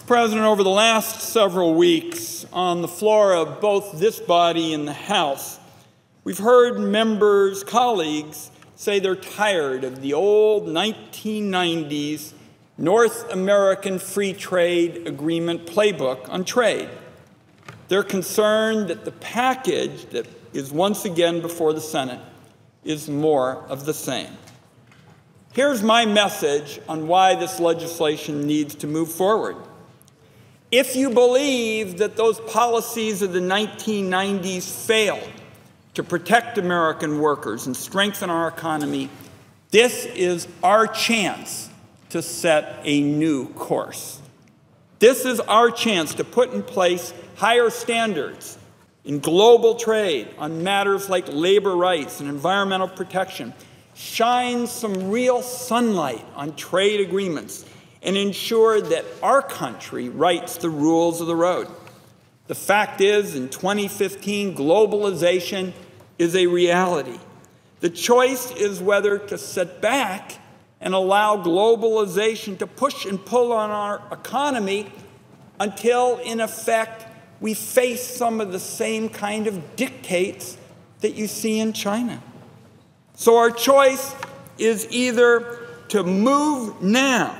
President, over the last several weeks, on the floor of both this body and the House, we've heard members, colleagues, say they're tired of the old 1990s North American Free Trade Agreement playbook on trade. They're concerned that the package that is once again before the Senate is more of the same. Here's my message on why this legislation needs to move forward. If you believe that those policies of the 1990s failed to protect American workers and strengthen our economy, this is our chance to set a new course. This is our chance to put in place higher standards in global trade on matters like labor rights and environmental protection, shine some real sunlight on trade agreements, and ensure that our country writes the rules of the road. The fact is, in 2015, globalization is a reality. The choice is whether to sit back and allow globalization to push and pull on our economy until, in effect, we face some of the same kind of dictates that you see in China. So our choice is either to move now,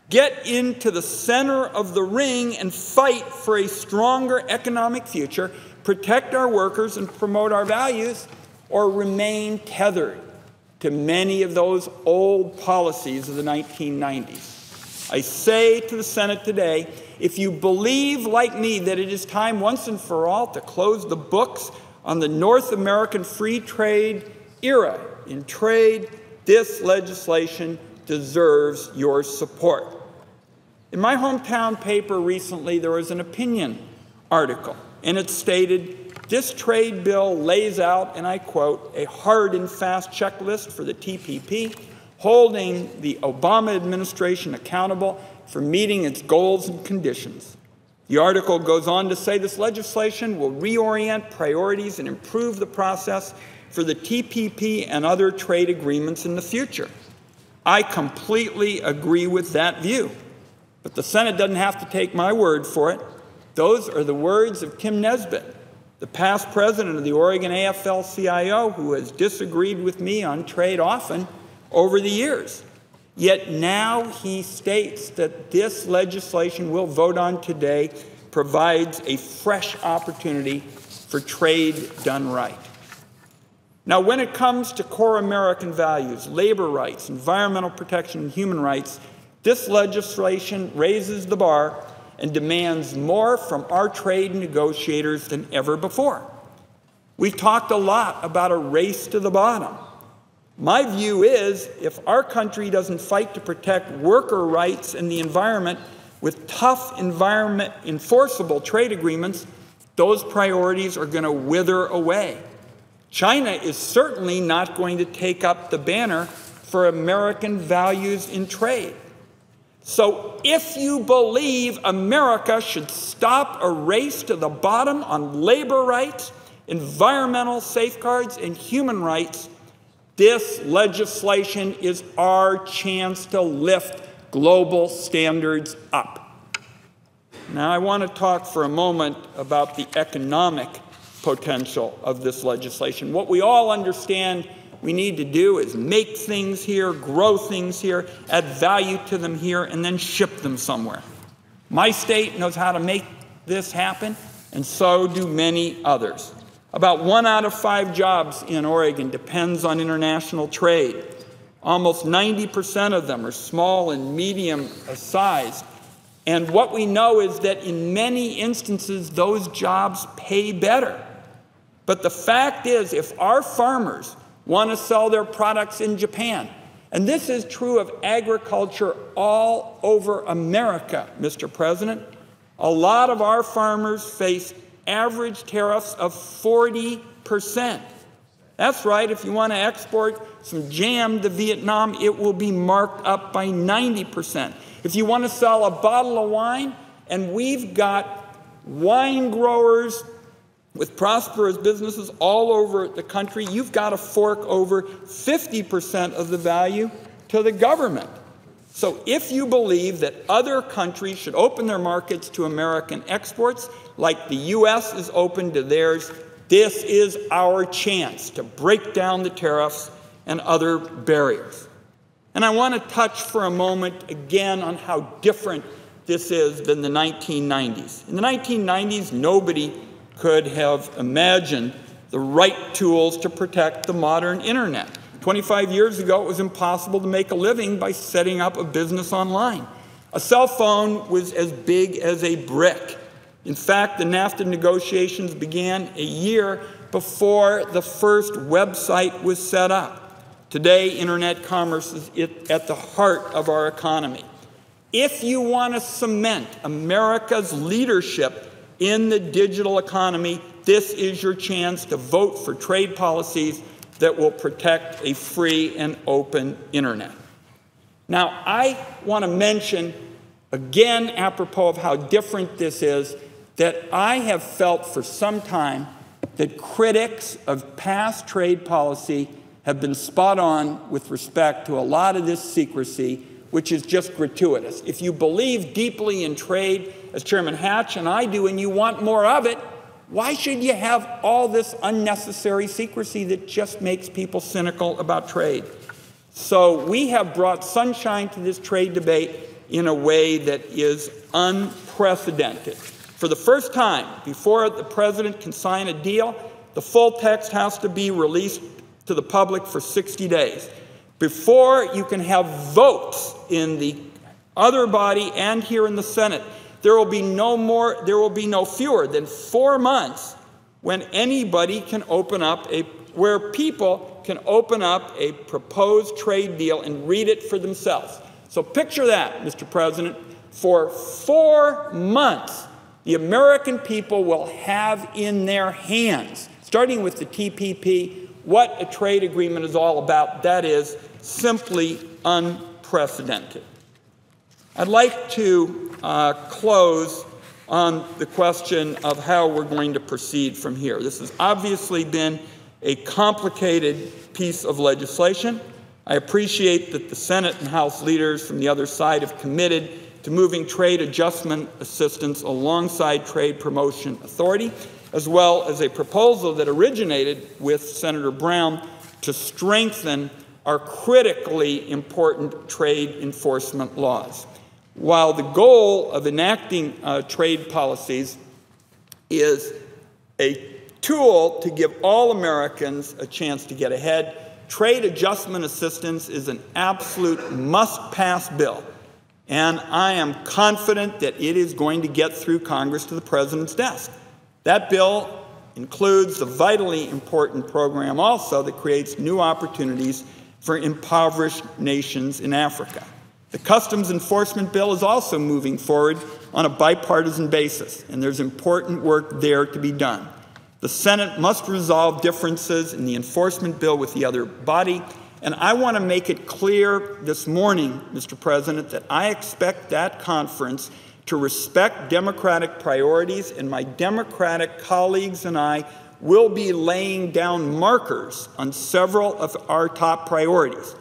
get into the center of the ring and fight for a stronger economic future, protect our workers and promote our values, or remain tethered to many of those old policies of the 1990s. I say to the Senate today, if you believe like me that it is time once and for all to close the books on the North American free trade era in trade, this legislation deserves your support. In my hometown paper recently, there was an opinion article, and it stated, this trade bill lays out, and I quote, a hard and fast checklist for the TPP, holding the Obama administration accountable for meeting its goals and conditions. The article goes on to say this legislation will reorient priorities and improve the process for the TPP and other trade agreements in the future. I completely agree with that view. But the Senate doesn't have to take my word for it. Those are the words of Tim Nesbitt, the past president of the Oregon AFL-CIO, who has disagreed with me on trade often over the years. Yet now he states that this legislation we'll vote on today provides a fresh opportunity for trade done right. Now, when it comes to core American values, labor rights, environmental protection, and human rights, this legislation raises the bar and demands more from our trade negotiators than ever before. We've talked a lot about a race to the bottom. My view is, if our country doesn't fight to protect worker rights and the environment with tough enforceable trade agreements, those priorities are going to wither away. China is certainly not going to take up the banner for American values in trade. So if you believe America should stop a race to the bottom on labor rights, environmental safeguards, and human rights, this legislation is our chance to lift global standards up. Now, I want to talk for a moment about the economic potential of this legislation. What we all understand we need to do is make things here, grow things here, add value to them here, and then ship them somewhere. My state knows how to make this happen, and so do many others. About 1 out of 5 jobs in Oregon depends on international trade. Almost 90% of them are small and medium sized. And what we know is that in many instances, those jobs pay better. But the fact is, if our farmers want to sell their products in Japan, and this is true of agriculture all over America, Mr. President, a lot of our farmers face average tariffs of 40%. That's right, if you want to export some jam to Vietnam, it will be marked up by 90%. If you want to sell a bottle of wine, and we've got wine growers with prosperous businesses all over the country, you've got to fork over 50% of the value to the government. So if you believe that other countries should open their markets to American exports like the U.S. is open to theirs, this is our chance to break down the tariffs and other barriers. And I want to touch for a moment again on how different this is than the 1990s. In the 1990s, nobody could have imagined the right tools to protect the modern internet. 25 years ago, it was impossible to make a living by setting up a business online. A cell phone was as big as a brick. In fact, the NAFTA negotiations began a year before the first website was set up. Today, internet commerce is at the heart of our economy. If you want to cement America's leadership in the digital economy, this is your chance to vote for trade policies that will protect a free and open internet. Now, I want to mention, again, apropos of how different this is, that I have felt for some time that critics of past trade policy have been spot on with respect to a lot of this secrecy, which is just gratuitous. If you believe deeply in trade, as Chairman Hatch and I do, and you want more of it, why should you have all this unnecessary secrecy that just makes people cynical about trade? So we have brought sunshine to this trade debate in a way that is unprecedented. For the first time, before the president can sign a deal, the full text has to be released to the public for 60 days. Before you can have votes in the other body and here in the Senate, there will be no fewer than 4 months when anybody can where people can open up a proposed trade deal and read it for themselves. So picture that, Mr. President. For 4 months, the American people will have in their hands, starting with the TPP, what a trade agreement is all about. That is simply unprecedented. I'd like to close on the question of how we're going to proceed from here. This has obviously been a complicated piece of legislation. I appreciate that the Senate and House leaders from the other side have committed to moving trade adjustment assistance alongside trade promotion authority, as well as a proposal that originated with Senator Brown to strengthen our critically important trade enforcement laws. While the goal of enacting trade policies is a tool to give all Americans a chance to get ahead, trade adjustment assistance is an absolute must-pass bill. And I am confident that it is going to get through Congress to the President's desk. That bill includes the vitally important program also that creates new opportunities for impoverished nations in Africa. The Customs Enforcement Bill is also moving forward on a bipartisan basis, and there's important work there to be done. The Senate must resolve differences in the enforcement bill with the other body, and I want to make it clear this morning, Mr. President, that I expect that conference to respect Democratic priorities, and my Democratic colleagues and I will be laying down markers on several of our top priorities.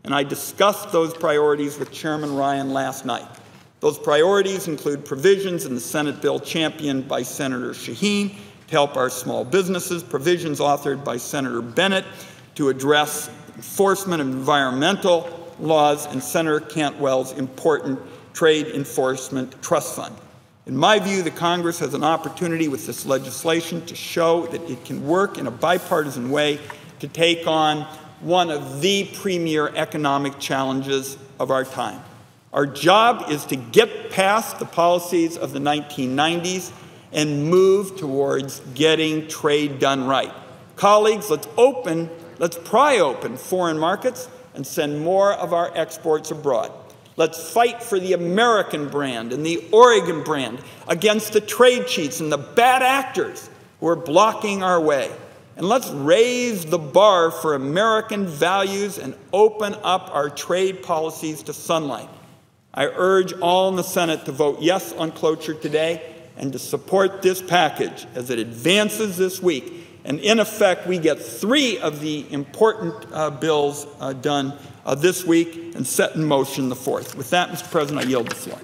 And I discussed those priorities with Chairman Ryan last night. Those priorities include provisions in the Senate bill championed by Senator Shaheen to help our small businesses, provisions authored by Senator Bennett to address enforcement of environmental laws, and Senator Cantwell's important Trade Enforcement Trust Fund. In my view, the Congress has an opportunity with this legislation to show that it can work in a bipartisan way to take on one of the premier economic challenges of our time. Our job is to get past the policies of the 1990s and move towards getting trade done right. Colleagues, let's pry open foreign markets and send more of our exports abroad. Let's fight for the American brand and the Oregon brand against the trade cheats and the bad actors who are blocking our way. And let's raise the bar for American values and open up our trade policies to sunlight. I urge all in the Senate to vote yes on cloture today and to support this package as it advances this week. And in effect, we get 3 of the important bills done this week and set in motion the fourth. With that, Mr. President, I yield the floor.